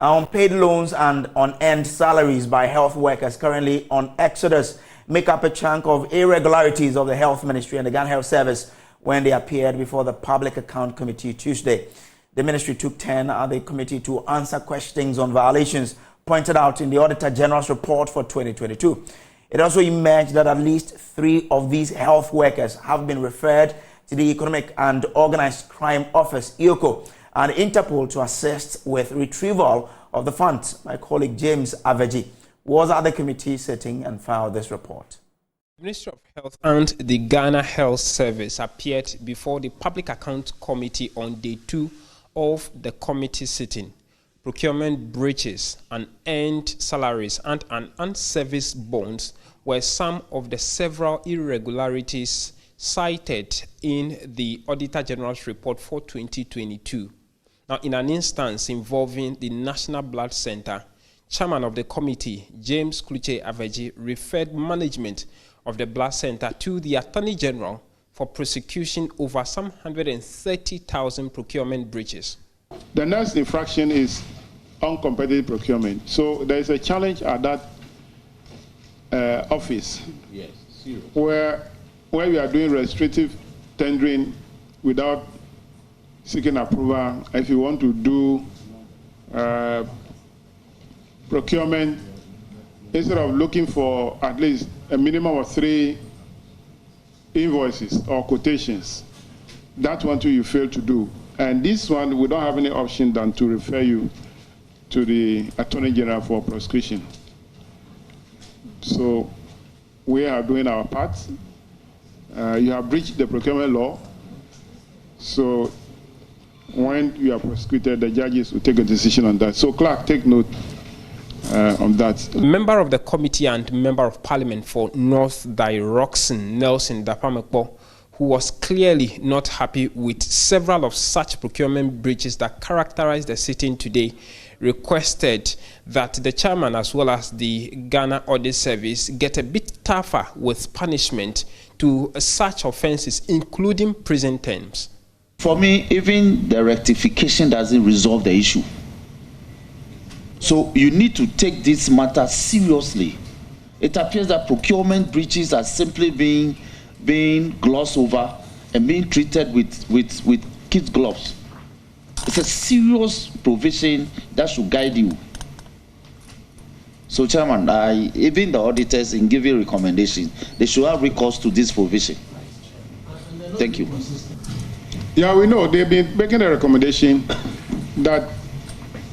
Unpaid loans and unearned salaries by health workers currently on exodus make up a chunk of irregularities of the Health Ministry and the Ghana Health Service when they appeared before the Public Account Committee Tuesday. The ministry took turn at the committee to answer questions on violations pointed out in the Auditor General's report for 2022. It also emerged that at least 3 of these health workers have been referred to the Economic and Organized Crime Office, EOCO, and Interpol to assist with retrieval of the funds. My colleague James Aveji was at the committee sitting and filed this report. The Ministry of Health and the Ghana Health Service appeared before the Public Account Committee on day 2 of the committee sitting. Procurement breaches, unearned salaries, and unserviced bonds were some of the several irregularities cited in the Auditor General's report for 2022. Now, in an instance involving the National Blood Center, Chairman of the committee, James Aveji, referred management of the Blood Center to the Attorney General for prosecution over some 130,000 procurement breaches. The next infraction is uncompetitive procurement. So there is a challenge at that office, yes, where we are doing restrictive tendering without seeking approval. If you want to do procurement, instead of looking for at least a minimum of 3 invoices or quotations, that one too you fail to do. And this one, we don't have any option than to refer you to the Attorney General for prosecution. So we are doing our part. You have breached the procurement law. So when you are prosecuted, the judges will take a decision on that. So clerk, take note on that. Member of the committee and member of parliament for North Diroxin, Nelson Dapamekpo, who was clearly not happy with several of such procurement breaches that characterized the sitting today, requested that the chairman as well as the Ghana Audit Service get a bit tougher with punishment to such offenses, including prison terms. For me, even the rectification doesn't resolve the issue. So you need to take this matter seriously. It appears that procurement breaches are simply being glossed over and being treated with kid gloves. It's a serious provision that should guide you. So, Chairman, even the auditors, in giving recommendations, they should have recourse to this provision. Thank you. Yeah, we know they've been making a recommendation that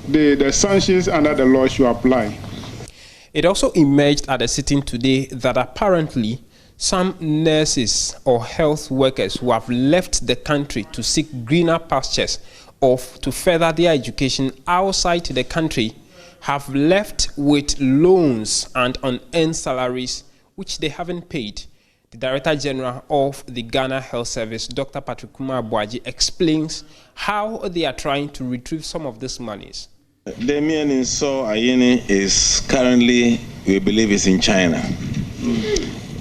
the sanctions under the law should apply. It also emerged at the sitting today that apparently some nurses or health workers who have left the country to seek greener pastures or to further their education outside the country have left with loans and unearned salaries which they haven't paid. The Director General of the Ghana Health Service, Dr. Patrick Kumar-Boaji, explains how they are trying to retrieve some of these monies. Damien Inso Ayeni is currently, we believe, is in China.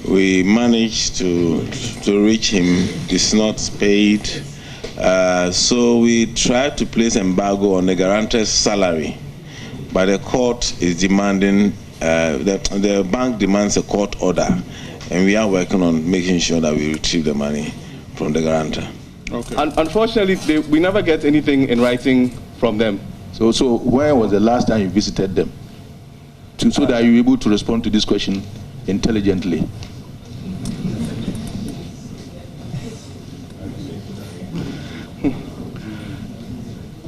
We managed to reach him. It's not paid. So we tried to place embargo on the guarantor's salary, but the court is demanding, the bank demands a court order, and we are working on making sure that we retrieve the money from the guarantor. Okay. Unfortunately, we never get anything in writing from them. So when was the last time you visited them? So that you're able to respond to this question intelligently.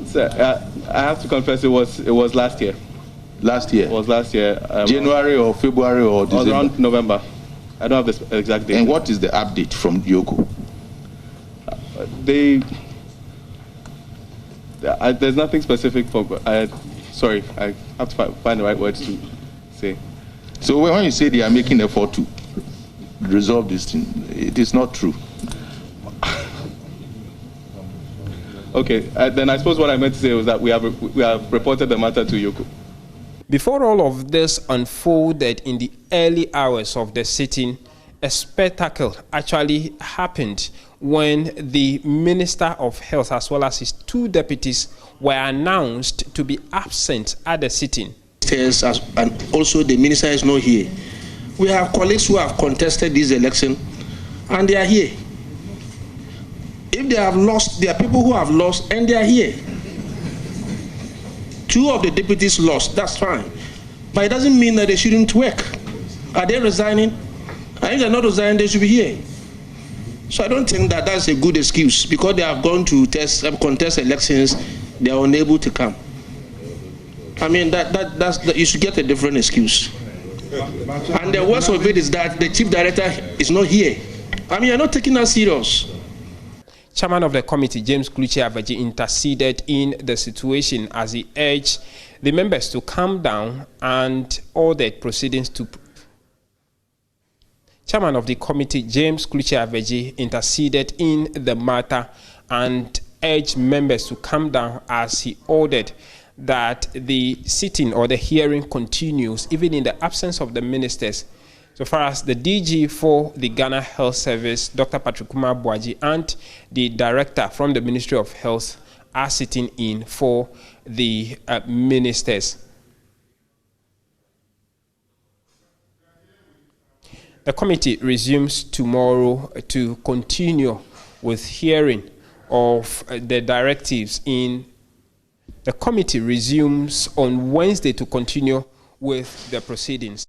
Sir, I have to confess, it was last year. Last year? It was last year. January or February or December? Around November. I don't have the exact date. And what is the update from Yoko? There's nothing specific for. Sorry, I have to find the right words to say. So when you say they are making effort to resolve this thing, it is not true. Okay, then I suppose what I meant to say was that we have reported the matter to Yoko. Before all of this unfolded in the early hours of the sitting, a spectacle actually happened when the Minister of Health as well as his two deputies were announced to be absent at the sitting. And also the minister is not here. We have colleagues who have contested this election and they are here. If they have lost, there are people who have lost and they are here. Two of the deputies lost, that's fine. But it doesn't mean that they shouldn't work. Are they resigning? And if they're not resigning, they should be here. So I don't think that that's a good excuse. Because they have gone to contest elections, they are unable to come. I mean, you should get a different excuse. And the worst of it is that the chief director is not here. I mean, you're not taking us serious. Chairman of the committee, James Kluche Avedji, interceded in the situation as he urged the members to calm down and ordered proceedings to. Chairman of the committee, James Kluche Avedji, interceded in the matter and urged members to calm down as he ordered that the sitting or the hearing continues even in the absence of the ministers. So far as the DG for the Ghana Health Service, Dr. Patrick Kumar Boaji, and the director from the Ministry of Health are sitting in for the ministers. The committee resumes tomorrow to continue with hearing of the directives in. The committee resumes on Wednesday to continue with the proceedings.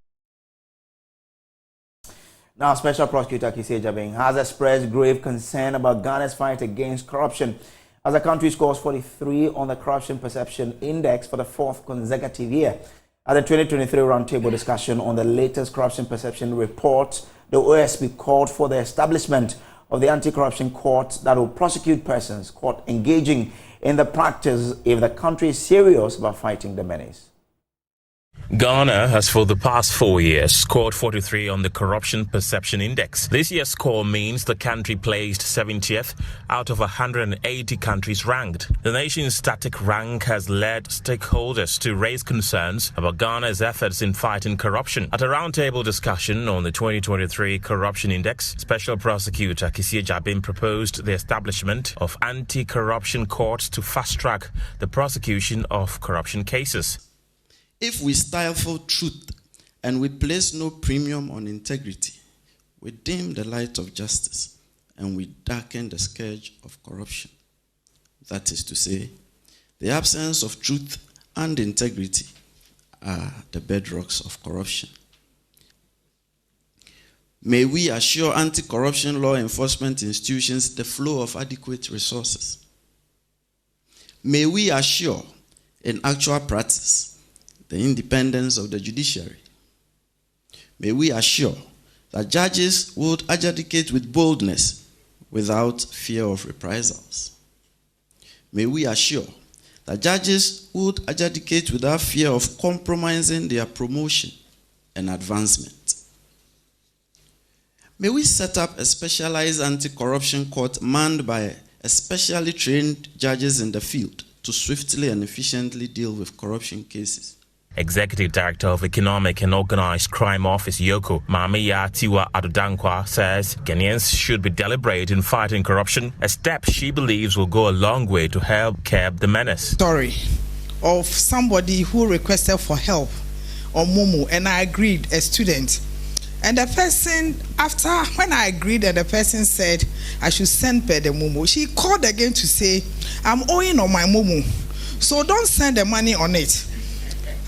Now, Special Prosecutor Kofi Aky has expressed grave concern about Ghana's fight against corruption as the country scores 43 on the Corruption Perception Index for the fourth consecutive year. At the 2023 roundtable discussion on the latest corruption perception report, the OSP called for the establishment of the anti-corruption court that will prosecute persons caught engaging in the practice if the country is serious about fighting the menace. Ghana has for the past 4 years scored 43 on the Corruption Perception Index. This year's score means the country placed 70th out of 180 countries ranked. The nation's static rank has led stakeholders to raise concerns about Ghana's efforts in fighting corruption. At a roundtable discussion on the 2023 Corruption Index, Special Prosecutor Kofi Aky proposed the establishment of anti-corruption courts to fast-track the prosecution of corruption cases. If we stifle truth and we place no premium on integrity, we dim the light of justice and we darken the scourge of corruption. That is to say, the absence of truth and integrity are the bedrocks of corruption. May we assure anti-corruption law enforcement institutions the flow of adequate resources. May we assure, in actual practice, the independence of the judiciary. May we assure that judges would adjudicate with boldness without fear of reprisals. May we assure that judges would adjudicate without fear of compromising their promotion and advancement. May we set up a specialized anti-corruption court manned by especially trained judges in the field to swiftly and efficiently deal with corruption cases. Executive Director of Economic and Organized Crime Office, Yoko, Mamiya Tiwa Adudankwa, says Ghanaians should be deliberate in fighting corruption, a step she believes will go a long way to help curb the menace. Story of somebody who requested for help on Momo, and I agreed, a student. And the person, when I agreed and the person said I should send her the Momo, she called again to say, I'm owing on my Momo, so don't send the money on it.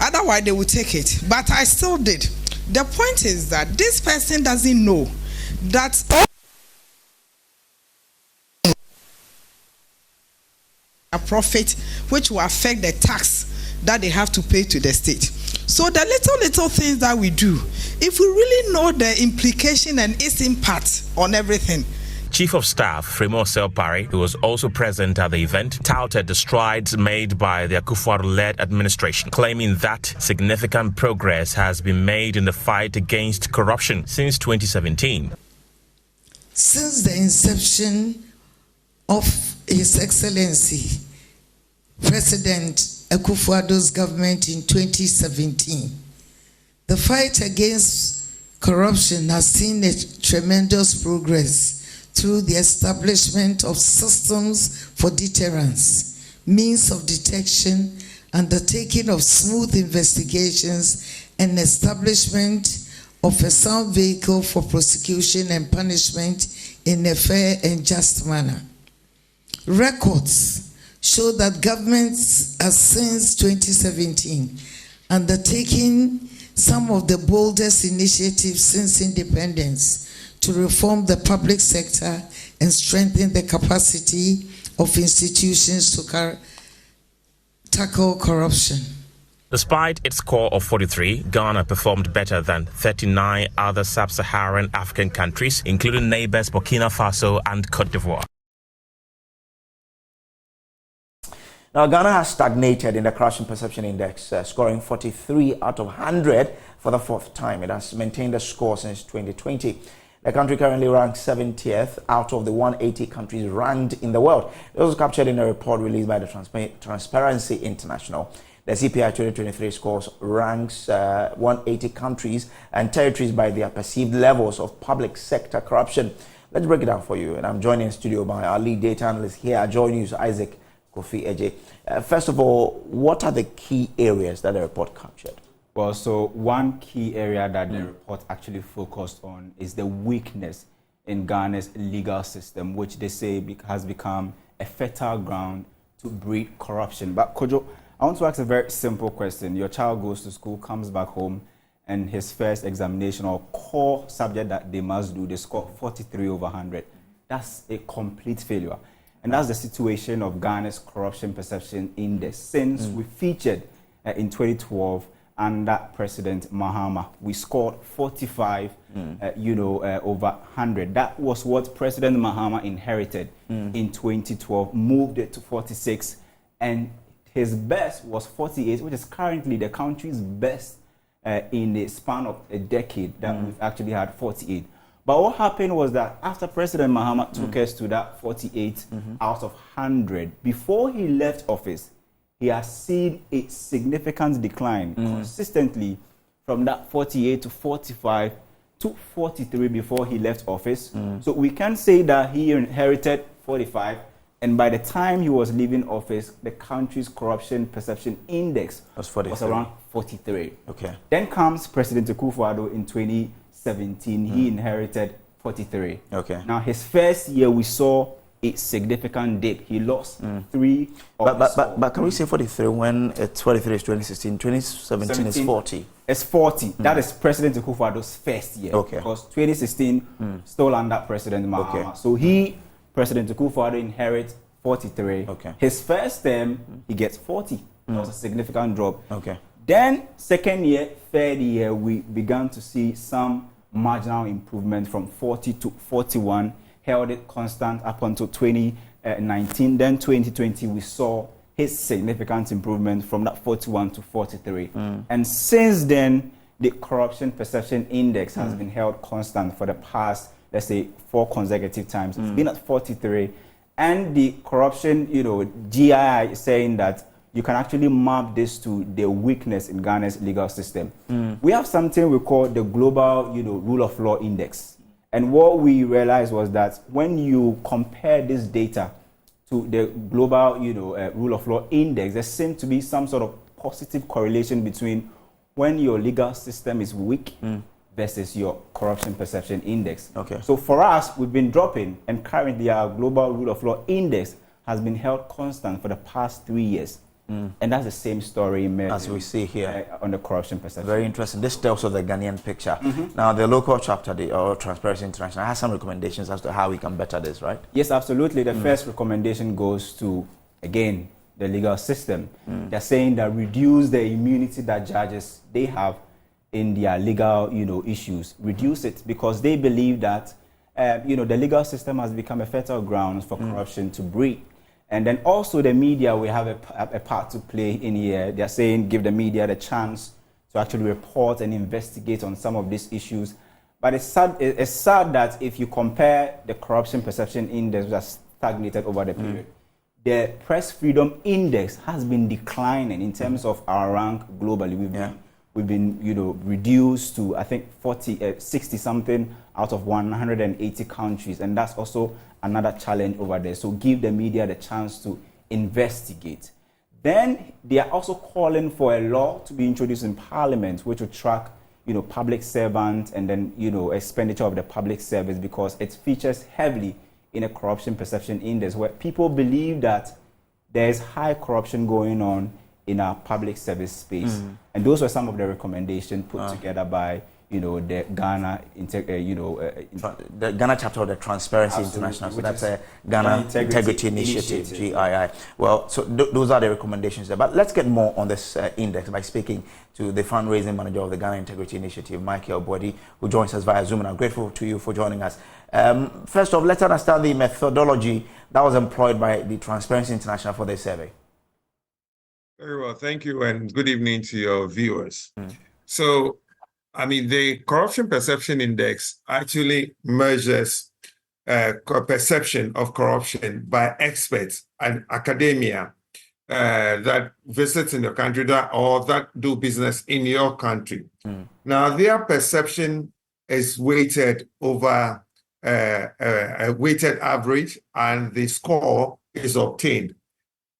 Otherwise, they will take it. But I still did. The point is that this person doesn't know that a profit which will affect the tax that they have to pay to the state. So the little things that we do, if we really know the implication and its impact on everything. Chief of Staff Fremo Selpari, who was also present at the event, touted the strides made by the Akufo-Addo-led administration, claiming that significant progress has been made in the fight against corruption since 2017. Since the inception of His Excellency President Akufo-Addo's government in 2017, the fight against corruption has seen a tremendous progress through the establishment of systems for deterrence, means of detection, undertaking of smooth investigations, and establishment of a sound vehicle for prosecution and punishment in a fair and just manner. Records show that governments have since 2017 undertaken some of the boldest initiatives since independence to reform the public sector and strengthen the capacity of institutions to tackle corruption. Despite its score of 43, Ghana performed better than 39 other sub-Saharan African countries, including neighbors Burkina Faso and Cote d'Ivoire. Now, Ghana has stagnated in the Corruption Perception Index, scoring 43 out of 100 for the fourth time. It has maintained the score since 2020. The country currently ranks 70th out of the 180 countries ranked in the world. It was captured in a report released by the Transparency International. The CPI 2023 scores ranks 180 countries and territories by their perceived levels of public sector corruption. Let's break it down for you. And I'm joined in studio by our lead data analyst here at JoyNews, Isaac Kofi Aky. First of all, what are the key areas that the report captured? Well, so one key area that the report actually focused on is the weakness in Ghana's legal system, which they say has become a fertile ground to breed corruption. But Kojo, I want to ask a very simple question. Your child goes to school, comes back home, and his first examination or core subject that they must do, they score 43 over 100. That's a complete failure. And that's the situation of Ghana's Corruption Perception Index. Since we featured in 2012 under President Mahama, we scored 45, over 100. That was what President Mahama inherited in 2012, moved it to 46, and his best was 48, which is currently the country's best in the span of a decade that we've actually had 48. But what happened was that after President Mahama took us to that 48 out of 100, before he left office, he has seen a significant decline consistently from that 48 to 45 to 43 before he left office. So we can say that he inherited 45, and by the time he was leaving office, the country's Corruption Perception Index was around 43. Okay. Then comes President Akufo-Addo in 2017. He inherited 43. Okay. Now, his first year, we saw a significant dip. He lost 3 of But can we say 43 when it's 43 is 2016, 2017 is 40? It's 40. That is President Akufo-Addo's first year. Okay. Because 2016, still under President Mahama. Okay. So President Akufo-Addo inherits 43. Okay. His first term, he gets 40. That was a significant drop. Okay. Then, second year, third year, we began to see some marginal improvement from 40 to 41, held it constant up until 2019. Then 2020, we saw his significant improvement from that 41 to 43. And since then, the Corruption Perception Index has been held constant for the past, let's say, 4 consecutive times. It's been at 43. And the corruption, GII is saying that you can actually map this to the weakness in Ghana's legal system. We have something we call the Global, Rule of Law Index. And what we realized was that when you compare this data to the Global, Rule of Law Index, there seems to be some sort of positive correlation between when your legal system is weak versus your Corruption Perception Index. Okay. So for us, we've been dropping, and currently our Global Rule of Law Index has been held constant for the past 3 years. And that's the same story as we see here on the Corruption Perception. Very interesting. This tells us the Ghanaian picture. Now, the local chapter, or Transparency International, has some recommendations as to how we can better this, right? Yes, absolutely. The first recommendation goes to, again, the legal system. They're saying that reduce the immunity that judges they have in their legal, issues. Reduce it, because they believe that, the legal system has become a fertile ground for corruption to breed. And then also the media, we have a part to play in here. They're saying give the media the chance to actually report and investigate on some of these issues. But it's sad that if you compare the Corruption Perception Index, which has stagnated over the period, the Press Freedom Index has been declining in terms of our rank globally. We've been we've been, reduced to, I think, 60 something out of 180 countries. And that's also another challenge over there. So give the media the chance to investigate. Then they are also calling for a law to be introduced in Parliament, which will track, public servants and then, expenditure of the public service, because it features heavily in a corruption perception index, where people believe that there is high corruption going on in our public service space. And those were some of the recommendations put together by, the Ghana, the Ghana chapter of the Transparency International. So that's a Ghana Integrity Initiative, GII. Well, so those are the recommendations there. But let's get more on this index by speaking to the fundraising manager of the Ghana Integrity Initiative, Michael Body, who joins us via Zoom. And I'm grateful to you for joining us. First off, let's understand the methodology that was employed by the Transparency International for this survey. Very well, thank you, and good evening to your viewers. So, the Corruption Perception Index actually measures perception of corruption by experts and academia that visit in your country or that do business in your country. Now, their perception is weighted over a weighted average, and the score is obtained.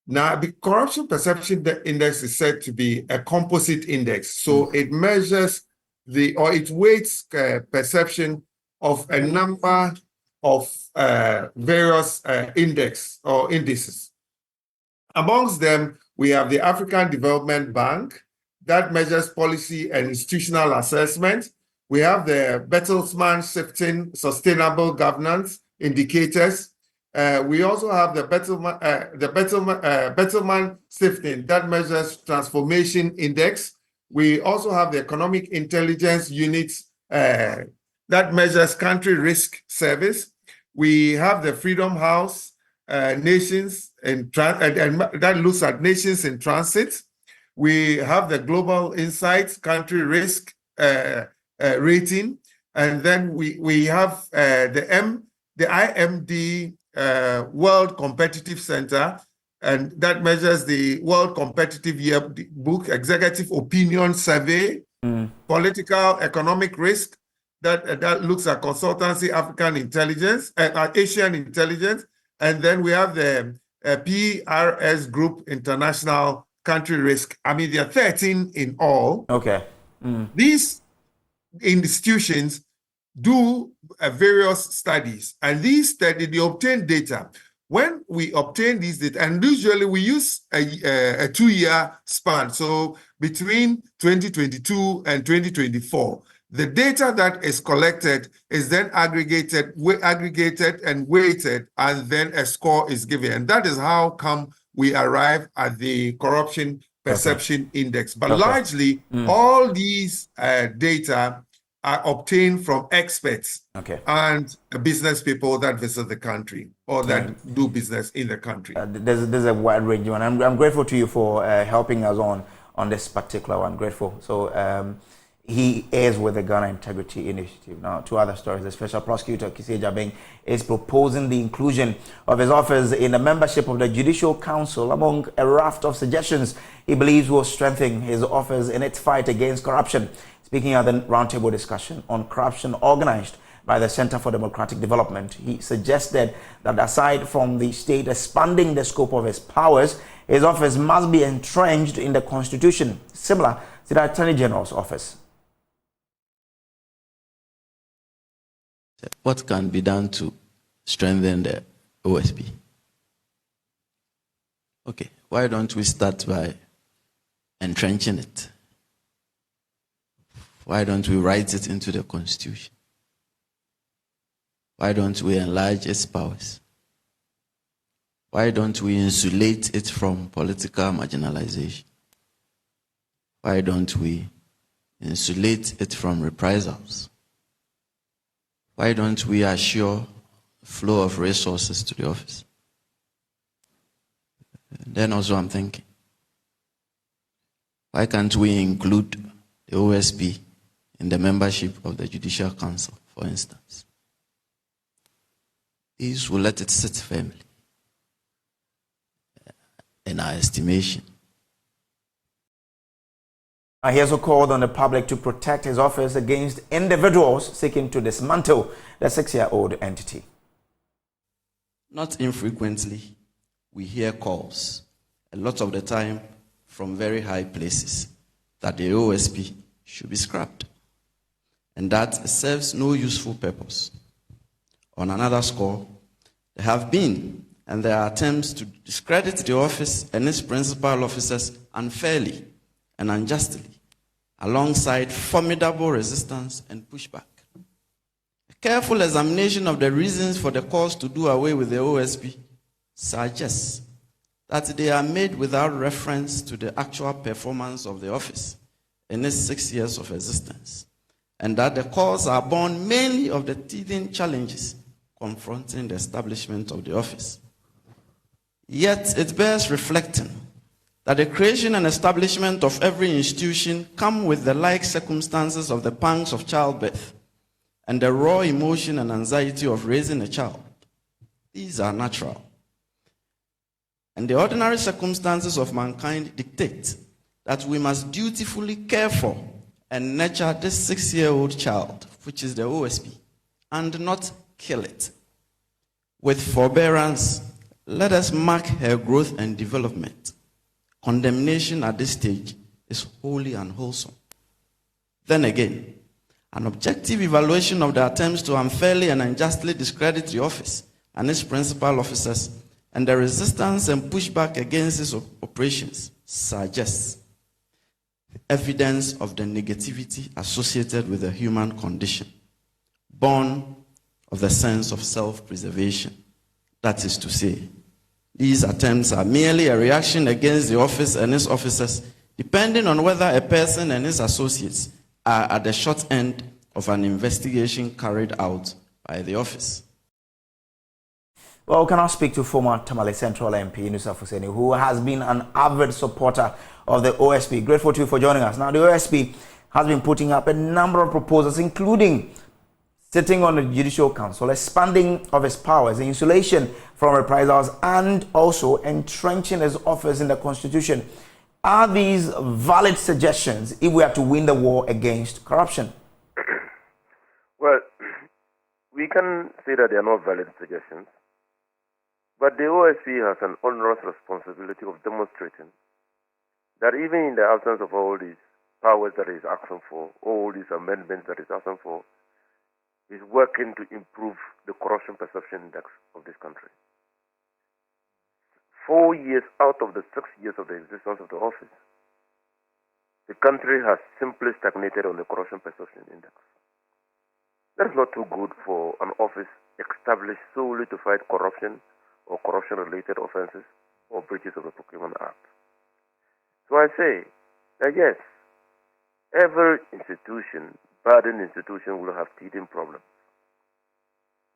Now, the Corruption Perception Index is said to be a composite index. So it measures it weights perception of a number of various indices. Amongst them, we have the African Development Bank that measures policy and institutional assessment. We have the Bertelsmann Shifting Sustainable Governance Indicators. We also have the Bertelsmann Shifting that measures Transformation Index. We also have the Economic Intelligence Unit that measures Country Risk Service. We have the Freedom House Nations and that looks at nations in transit. We have the Global Insights Country Risk Rating, and then we have the IMD World Competitive Center, and that measures the World Competitive Yearbook, Executive Opinion Survey, Political Economic Risk, that looks at Consultancy African Intelligence, Asian Intelligence, and then we have the PRS Group International Country Risk. There are 13 in all. Okay. These institutions do various studies, and these studies, they obtain data. When we obtain these data, and usually we use a 2-year span, so between 2022 and 2024, the data that is collected is then aggregated and weighted, and then a score is given. And that is how come we arrive at the Corruption Perception Index. But largely, all these data are obtained from experts and business people that visit the country or that do business in the country. There's a wide range, and I'm grateful to you for helping us on this particular one. Grateful. So he is with the Ghana Integrity Initiative. Now, two other stories. The Special Prosecutor Kisei Jabeng is proposing the inclusion of his office in the membership of the Judicial Council among a raft of suggestions he believes will strengthen his office in its fight against corruption. Speaking at the roundtable discussion on corruption organized by the Center for Democratic Development, he suggested that aside from the state expanding the scope of his powers, his office must be entrenched in the Constitution, similar to the Attorney General's office. What can be done to strengthen the OSP? Okay, why don't we start by entrenching it? Why don't we write it into the Constitution? Why don't we enlarge its powers? Why don't we insulate it from political marginalization? Why don't we insulate it from reprisals? Why don't we assure flow of resources to the office? Then also I'm thinking, why can't we include the OSP in the membership of the Judicial Council, for instance? These will let it sit firmly, in our estimation. He also called on the public to protect his office against individuals seeking to dismantle the 6-year-old entity. Not infrequently, we hear calls, a lot of the time from very high places, that the OSP should be scrapped, and that serves no useful purpose. On another score, there have been and there are attempts to discredit the office and its principal officers unfairly and unjustly, alongside formidable resistance and pushback. A careful examination of the reasons for the calls to do away with the OSP suggests that they are made without reference to the actual performance of the office in its 6 years of existence, and that the calls are born mainly of the teething challenges confronting the establishment of the office. Yet it bears reflecting that the creation and establishment of every institution come with the like circumstances of the pangs of childbirth and the raw emotion and anxiety of raising a child. These are natural. And the ordinary circumstances of mankind dictate that we must dutifully care for and nurture this 6-year-old child, which is the OSP, and not kill it. With forbearance, let us mark her growth and development. Condemnation at this stage is wholly unwholesome. Then again, an objective evaluation of the attempts to unfairly and unjustly discredit the office and its principal officers and the resistance and pushback against its operations suggests evidence of the negativity associated with the human condition, born of the sense of self-preservation. That is to say, these attempts are merely a reaction against the office and its officers, depending on whether a person and his associates are at the short end of an investigation carried out by the office. Well, can I speak to former Tamale Central MP Nusa Fuseni, who has been an avid supporter of the OSP. Grateful to you for joining us. Now, the OSP has been putting up a number of proposals, including sitting on the Judicial Council, expanding of his powers, insulation from reprisals, and also entrenching his office in the Constitution. Are these valid suggestions if we are to win the war against corruption? Well, we can say that they are not valid suggestions, but the OSP has an onerous responsibility of demonstrating that even in the absence of all these powers that he's asking for, all these amendments that he's asking for, is working to improve the corruption perception index of this country. 4 years out of the 6 years of the existence of the office, the country has simply stagnated on the corruption perception index. That is not too good for an office established solely to fight corruption or corruption-related offenses or breaches of the Procurement Act. So I say that yes, every institution, burdened institution, will have teething problems.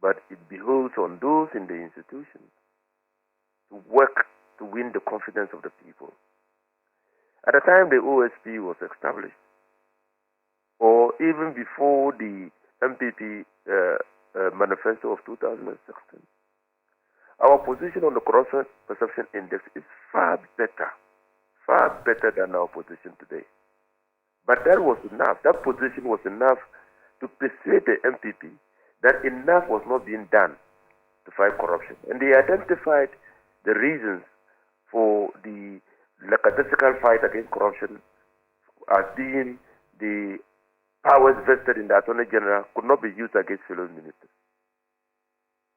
But it behoves on those in the institution to work to win the confidence of the people. At the time the OSP was established, or even before the MPP manifesto of 2016, our position on the corruption perception index is far better than our position today. But that was enough. That position was enough to persuade the MPP that enough was not being done to fight corruption. And they identified the reasons for the lackadaisical fight against corruption as being the powers vested in the Attorney General could not be used against fellow ministers.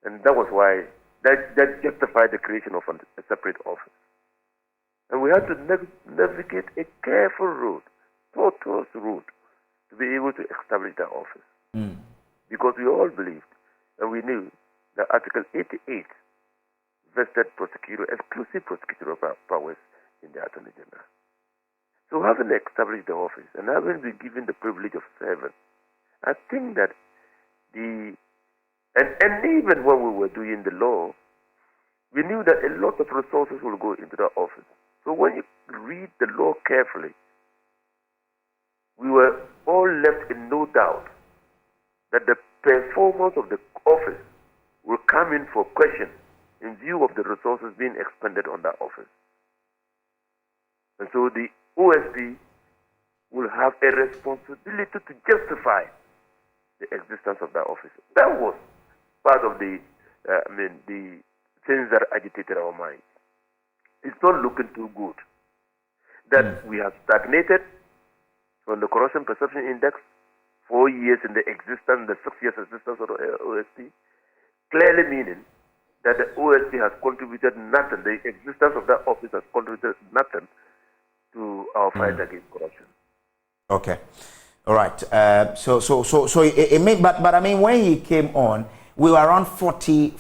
And that was why that justified the creation of a separate office. And we had to navigate a careful road, tortuous road, to be able to establish that office. Because we all believed and we knew that Article 88 vested exclusive prosecutorial powers in the Attorney General. So having established the office and having been given the privilege of serving, I think that and even when we were doing the law, we knew that a lot of resources will go into that office. So when you read the law carefully, we were all left in no doubt that the performance of the office will come in for question in view of the resources being expended on that office. And so the OSP will have a responsibility to justify the existence of that office. That was part of the things that agitated our minds. It's not looking too good. That we have stagnated on the Corruption Perception Index, 4 years in the 6 years existence of the OSP, clearly meaning that the OSP has contributed nothing, the existence of that office has contributed nothing to our fight against corruption. Okay. All right. So it made, but I mean, when he came on, we were around 40,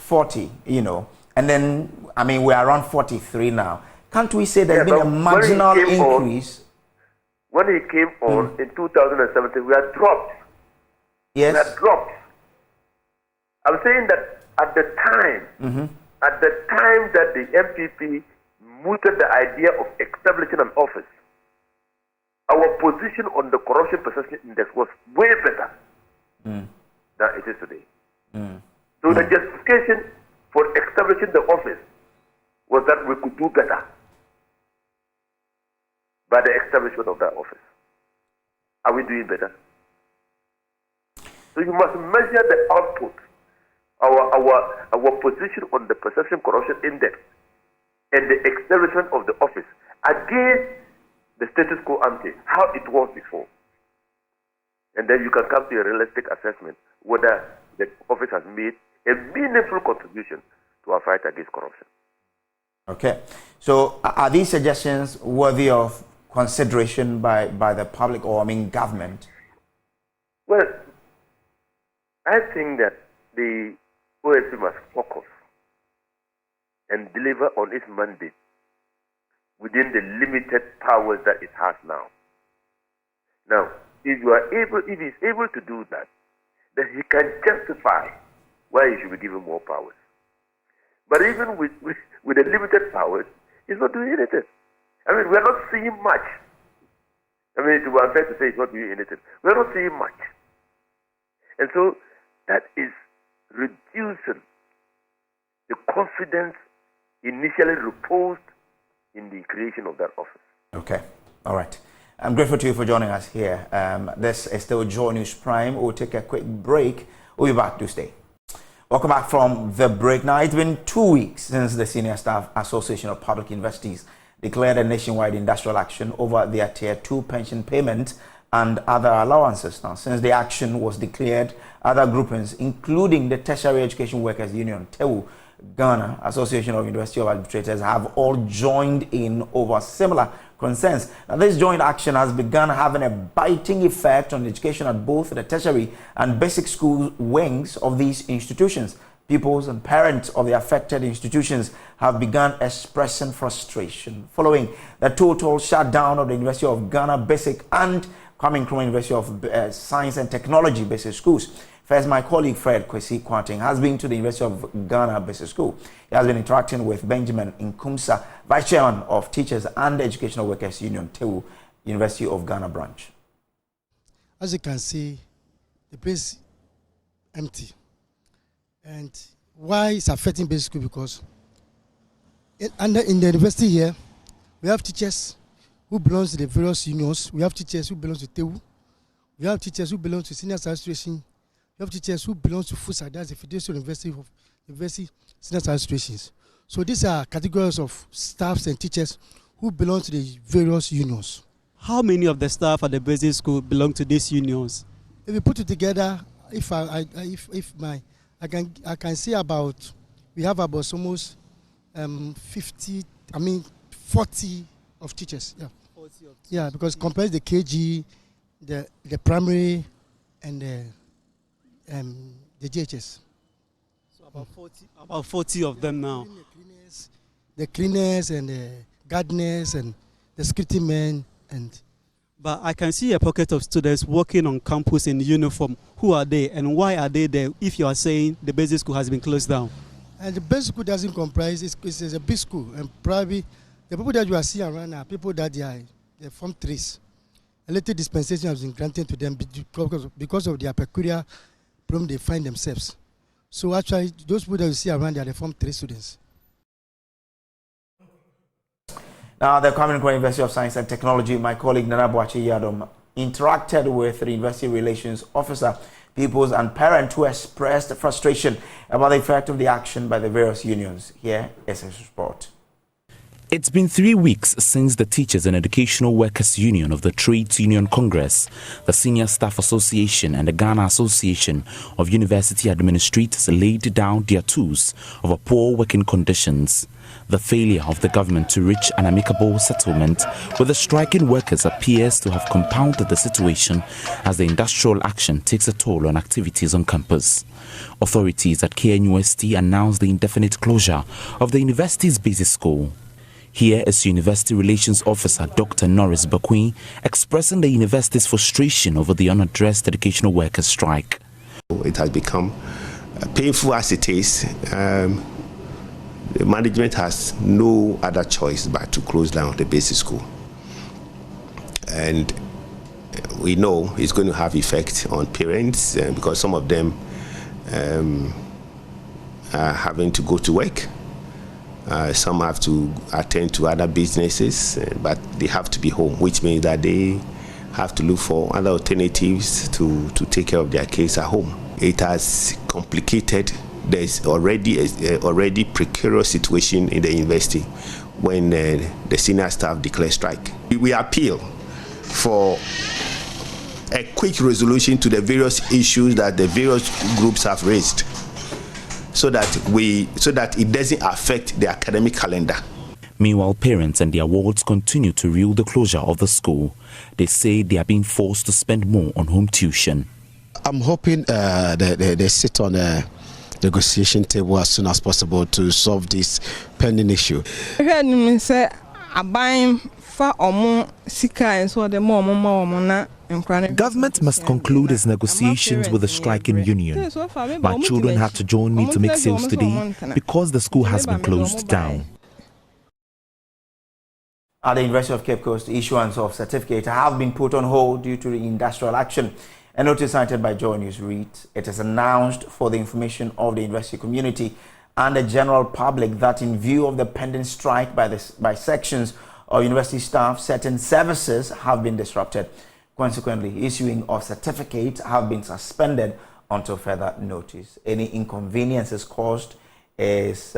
you know, and then, I mean, we're around 43 now. Can't we say there's been a marginal increase? When he came on in 2017, we had dropped. Yes. We had dropped. I'm saying that at the time, that the MPP mooted the idea of establishing an office, our position on the Corruption Perception Index was way better than it is today. So the justification for establishing the office was that we could do better by the establishment of that office. Are we doing better? So you must measure the output, our position on the Perception Corruption Index and the establishment of the office against the status quo ante, how it was before. And then you can come to a realistic assessment whether the office has made a meaningful contribution to our fight against corruption. Okay. So are these suggestions worthy of consideration by the public, or I mean government? Well, I think that the OSP must focus and deliver on its mandate within the limited powers that it has now. Now, if he's able to do that, then he can justify why he should be given more powers. But even with the limited powers, he's not doing anything. I mean, we're not seeing much. I mean, it would be unfair to say he's not doing anything. We're not seeing much. And so that is reducing the confidence initially reposed in the creation of that office. Okay. All right. I'm grateful to you for joining us here. This is still JoyNews Prime. We'll take a quick break. We'll be back to stay. Welcome back from the break. Now, it's been 2 weeks since the Senior Staff Association of Public Universities declared a nationwide industrial action over their Tier 2 pension payment and other allowances. Now, since the action was declared, other groupings, including the Tertiary Education Workers Union, TEU, Ghana, Association of University of Administrators, have all joined in over similar concerns. Now, this joint action has begun having a biting effect on education at both the tertiary and basic school wings of these institutions. Pupils and parents of the affected institutions have begun expressing frustration following the total shutdown of the University of Ghana Basic and Comm University of Science and Technology Basic Schools. First, my colleague Fred Kwesi Kwanting has been to the University of Ghana Basic School. He has been interacting with Benjamin Nkumsa, Vice Chairman of Teachers and Educational Workers Union, TEU, University of Ghana branch. As you can see, the place is empty. And why it's affecting basic school? Because in the university here, we have teachers who belong to the various unions. We have teachers who belong to TEU. We have teachers who belong to Senior Association. We have teachers who belong to FUSA, that's the Federal University of University Senior Associations. So these are categories of staffs and teachers who belong to the various unions. How many of the staff at the basic school belong to these unions? If we put it together, I can say about, we have about almost 40 of teachers. Yeah. 40 of teachers. Yeah, because compared the KG, the primary, and the JHS. So about 40 of them now. The cleaners and the gardeners and the security men. But I can see a pocket of students working on campus in uniform. Who are they and why are they there if you are saying the basic school has been closed down? And the basic school doesn't comprise, it's a big school, and probably the people that you are seeing around are people that they're Form 3s. A little dispensation has been granted to them because of their peculiar problem they find themselves. So actually, those people that you see around, they are the Form 3 students. Now, the Comm University of Science and Technology, my colleague Nana Boachi Yadom interacted with the university relations officer, pupils and parents who expressed frustration about the effect of the action by the various unions. Here is his report. It's been 3 weeks since the Teachers and Educational Workers Union of the Trades Union Congress, the Senior Staff Association and the Ghana Association of University Administrators laid down their tools over poor working conditions. The failure of the government to reach an amicable settlement with the striking workers appears to have compounded the situation as the industrial action takes a toll on activities on campus. Authorities at KNUST announced the indefinite closure of the university's basic school. Here is University Relations Officer Dr. Norris Bakwin expressing the university's frustration over the unaddressed educational workers' strike. It has become painful as it is. The management has no other choice but to close down the basic school. And we know it's going to have effect on parents because some of them are having to go to work. Some have to attend to other businesses, but they have to be home, which means that they have to look for other alternatives to take care of their case at home. It has complicated. There's already a precarious situation in the university when the senior staff declare strike. We appeal for a quick resolution to the various issues that the various groups have raised, so that it doesn't affect the academic calendar. Meanwhile, parents and their wards continue to rue the closure of the school. They say they are being forced to spend more on home tuition. I'm hoping they sit on a negotiation table as soon as possible to solve this pending issue. Government must conclude its negotiations with the striking union. My children had to join me to make sales today because the school has been closed down. At the University of Cape Coast, issuance of certificates have been put on hold due to the industrial action. A notice cited by JoyNews reads, it is announced for the information of the university community and the general public that in view of the pending strike by sections of university staff, certain services have been disrupted. Consequently, issuing of certificates have been suspended until further notice. Any inconveniences caused is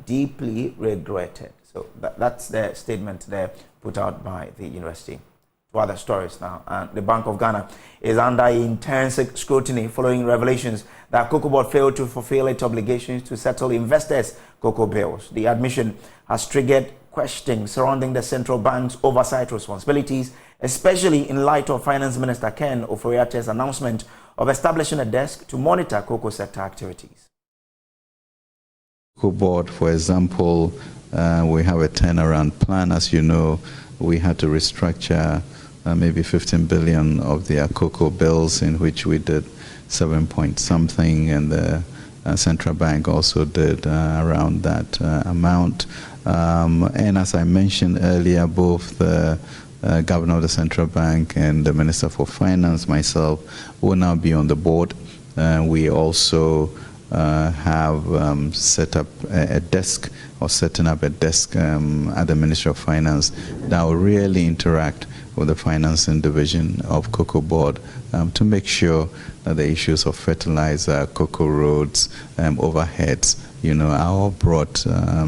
deeply regretted. So that's the statement there put out by the university. To other stories now. The Bank of Ghana is under intense scrutiny following revelations that Cocoa Board failed to fulfill its obligations to settle investors' cocoa bills. The admission has triggered questions surrounding the central bank's oversight responsibilities, especially in light of Finance Minister Ken Ofori-Atta's announcement of establishing a desk to monitor cocoa sector activities. Cocoa Board, for example, we have a turnaround plan. As you know, we had to restructure maybe 15 billion of their cocoa bills, in which we did 7 point something, and the central bank also did around that amount. And as I mentioned earlier, both the governor of the central bank and the minister for finance, myself, will now be on the board. We also have set up a desk, or setting up a desk at the Ministry of Finance that will really interact with the financing division of Cocoa Board to make sure that the issues of fertilizer, cocoa roads, overheads, are all brought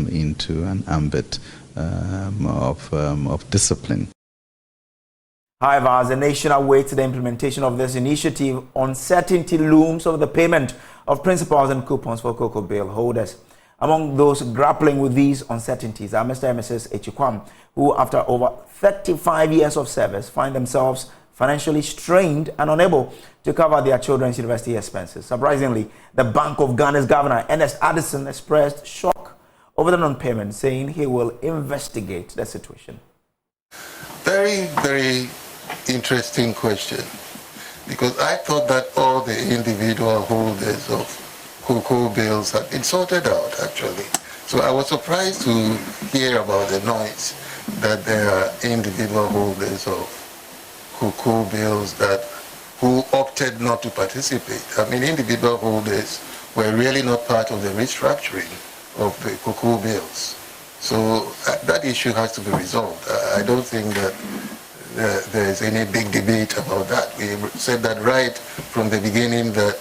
into an ambit of discipline. However, as the nation awaits the implementation of this initiative, uncertainty looms over the payment of principals and coupons for cocoa bill holders. Among those grappling with these uncertainties are Mr. and Mrs. Echikwam, who after over 35 years of service find themselves financially strained and unable to cover their children's university expenses. Surprisingly, the Bank of Ghana's governor, Ernest Addison, expressed shock over the non-payment, saying he will investigate the situation. Very, very interesting question, because I thought that all the individual holders of cocoa bills had been sorted out, actually. So I was surprised to hear about the noise that there are individual holders of cocoa bills who opted not to participate. I mean, individual holders were really not part of the restructuring of the cocoa bills. So that issue has to be resolved. I don't think that there's any big debate about that. We said that right from the beginning that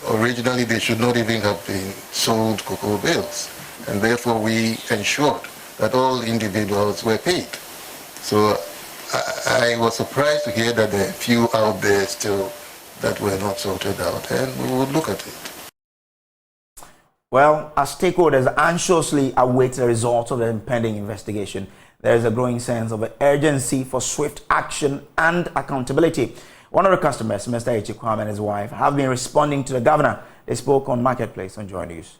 originally they should not even have been sold cocoa bills, and therefore we ensured that all individuals were paid. So I was surprised to hear that there are a few out there still that were not sorted out, and we would look at it. Well, as stakeholders anxiously await the results of the impending investigation, there is a growing sense of urgency for swift action and accountability. One of the customers, Mr. Aky and his wife, have been responding to the governor. They spoke on Marketplace on JoyNews.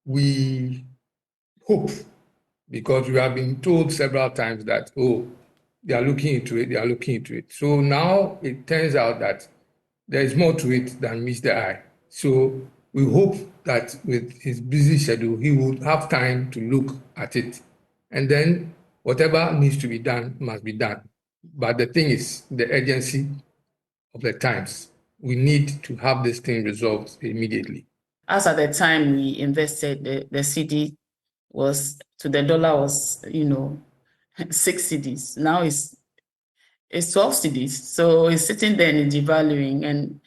We hope, because we have been told several times that, oh, they are looking into it, they are looking into it. So now it turns out that there is more to it than meets the eye. So we hope that with his busy schedule, he would have time to look at it. And then whatever needs to be done must be done. But the thing is, the urgency of the times. We need to have this thing resolved immediately. As at the time we invested, the CD was to the dollar was, 6 CDs. Now it's 12 CDs. So it's sitting there and devaluing, and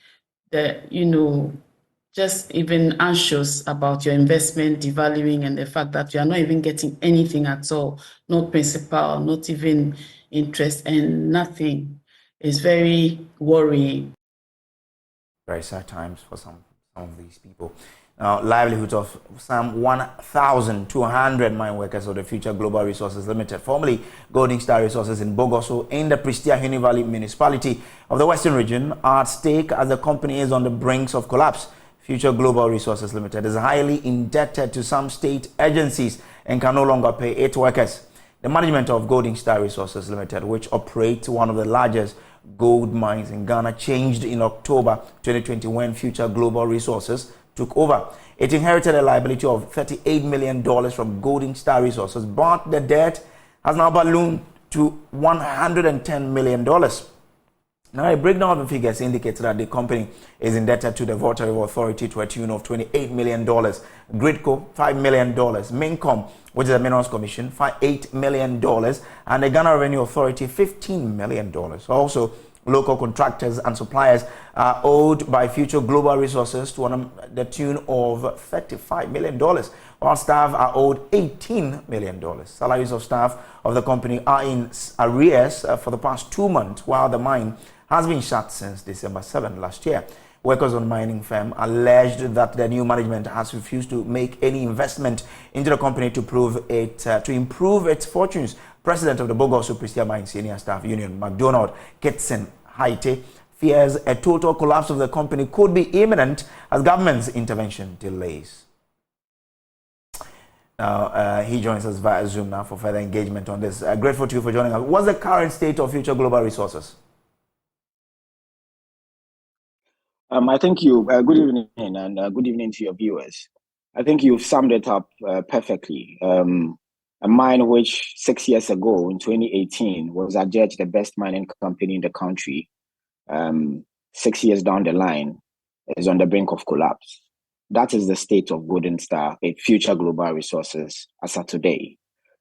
just even anxious about your investment devaluing, and the fact that you are not even getting anything at all, no principal, not even interest, and nothing. It's very worrying. Very sad times for some of these people. Now, livelihoods of some 1,200 mine workers of the Future Global Resources Limited, formerly Golden Star Resources in Bogoso, in the Prestia Huni Valley municipality of the Western region, are at stake as the company is on the brink of collapse. Future Global Resources Limited is highly indebted to some state agencies and can no longer pay its workers. The management of Golden Star Resources Limited, which operates one of the largest gold mines in Ghana, changed in October 2020 when Future Global Resources took over. It inherited a liability of $38 million from Golden Star Resources, but the debt has now ballooned to $110 million. Now, a breakdown of the figures indicates that the company is indebted to the Volta River Authority to a tune of $28 million, Gridco $5 million, Mincom, which is a Minerals Commission, $8 million, and the Ghana Revenue Authority $15 million. Also, local contractors and suppliers are owed by Future Global Resources to the tune of $35 million, while staff are owed $18 million. Salaries of staff of the company are in arrears for the past 2 months, while the mine has been shut since December 7 last year. Workers on the mining firm alleged that the new management has refused to make any investment into the company to improve its fortunes. President of the Bogoso Prestia Mine Senior Staff Union, McDonald Kitson Haite, fears a total collapse of the company could be imminent as government's intervention delays. Now, he joins us via Zoom now for further engagement on this. Grateful to you for joining us. What's the current state of Future Global Resources? I think you, good evening, and good evening to your viewers. I think you've summed it up perfectly. A mine which 6 years ago, in 2018, was adjudged the best mining company in the country, 6 years down the line, is on the brink of collapse. That is the state of Golden Star, Future Global Resources, as of today.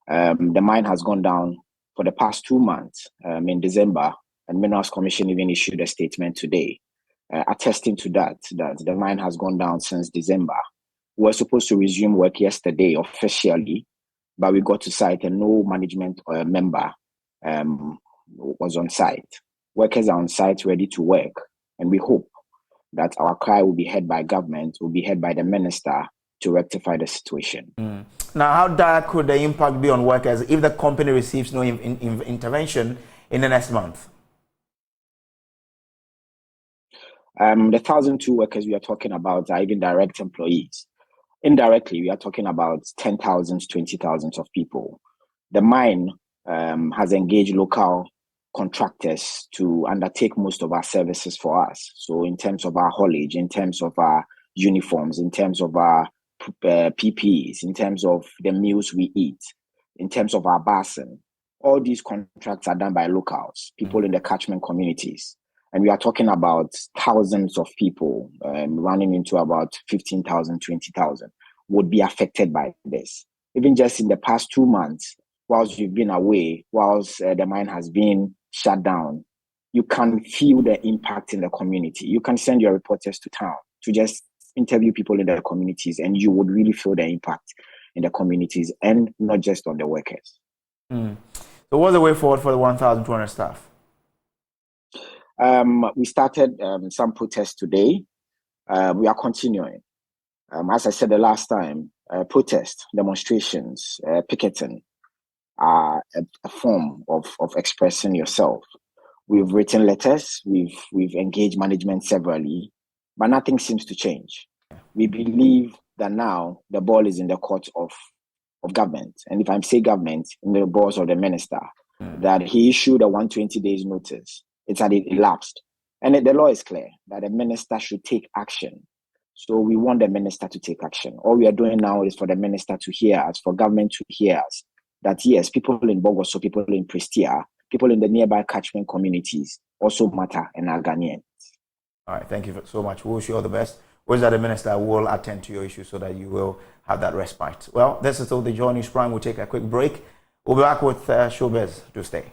The mine has gone down for the past 2 months in December, and Minerals Commission even issued a statement today attesting to that the mine has gone down since December. We were supposed to resume work yesterday officially, but we got to site and no management member was on site. Workers are on site ready to work, and we hope that our cry will be heard by government, will be heard by the minister to rectify the situation. Now, how dire could the impact be on workers if the company receives no intervention in the next month? The 1,002 workers we are talking about are even direct employees. Indirectly, we are talking about 10,000 to 20,000 of people. The mine has engaged local contractors to undertake most of our services for us. So in terms of our haulage, in terms of our uniforms, in terms of our PPEs, in terms of the meals we eat, in terms of our basin, all these contracts are done by locals, people in the catchment communities. And we are talking about thousands of people, running into about 15,000, 20,000 would be affected by this. Even just in the past 2 months, whilst you've been away, whilst the mine has been shut down, you can feel the impact in the community. You can send your reporters to town to just interview people in the communities, and you would really feel the impact in the communities and not just on the workers. So what's the way forward for the 1,200 staff? We started some protests today. We are continuing. As I said the last time, protests, demonstrations, picketing are a form of expressing yourself. We've written letters, we've engaged management severally, but nothing seems to change. We believe that now the ball is in the court of government. And if I say government, in the balls of the minister, that he issued a 120 days notice. It's that it elapsed. And the law is clear that the minister should take action. So we want the minister to take action. All we are doing now is for the minister to hear us, for government to hear us, that yes, people in Bogoso, people in Prestia, people in the nearby catchment communities also matter and are Ghanaians. All right, thank you so much. We wish you all the best. Wish that the minister will attend to your issue so that you will have that respite. Well, this is all the JoyNews Prime. We'll take a quick break. We'll be back with showbiz to stay.